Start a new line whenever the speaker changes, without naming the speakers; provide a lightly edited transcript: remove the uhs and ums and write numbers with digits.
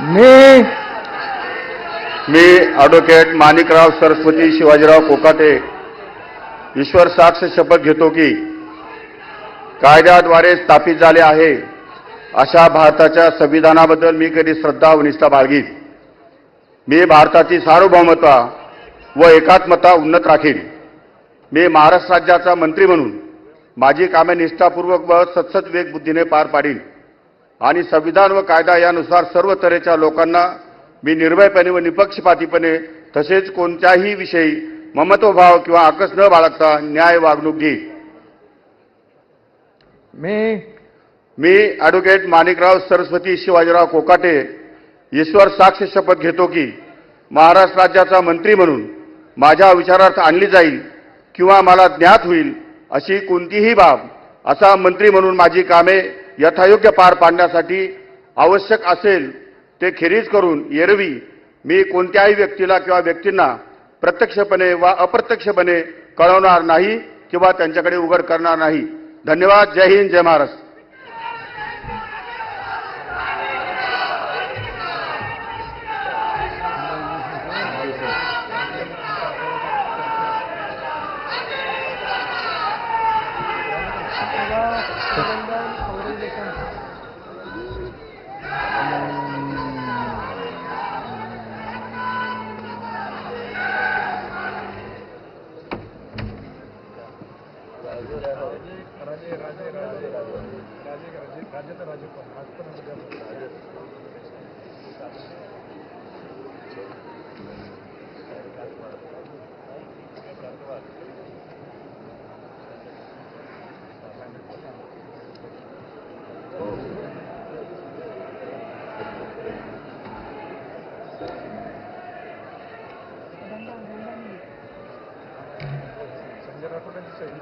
मी
मी advocate Manikrao Saraswati Shivajirao Kokate ईश्वर साक्ष शपथ घेतो की कायद्याद्वारे स्थापित झाले आहे अशा भारताच्या संविधानाबद्दल मी कधी श्रद्धा व निष्ठा बाळगीन. मी भारताची सार्वभौमता व एकात्मता उन्नत राखीन. मी महाराष्ट्र राज्याचा मंत्री म्हणून माझी कामे निष्ठापूर्वक व सतसत विवेक बुद्धीने पार पाडीन आणि संविधान व कायदा यानुसार सर्व तऱ्हेच्या लोकांना मी निर्भयपणे व निपक्षपातीपणे तसेच कोणत्याही विषयी ममत्वभाव किंवा आकस न बाळगता न्याय वागणूक घेईन. मी ॲडव्होकेट माणिकराव सरस्वती शिवाजीराव कोकाटे ईश्वर साक्ष शपथ घेतो की महाराष्ट्र राज्याचा मंत्री म्हणून माझ्या विचारार्थ आणली जाईल किंवा मला ज्ञात होईल अशी कोणतीही बाब असा मंत्री म्हणून माझी कामे यथायोग्य पार पाडण्यासाठी आवश्यक असेल ते खेरीज करून एरवी मी कोणत्याही व्यक्तीला किंवा व्यक्तींना प्रत्यक्षपणे वा अप्रत्यक्षपणे कळवणार नाही किंवा त्यांच्याकडे उघड करणार नाही. धन्यवाद. जय हिंद, जय महाराष्ट्र.
संजय राठोडांची शैली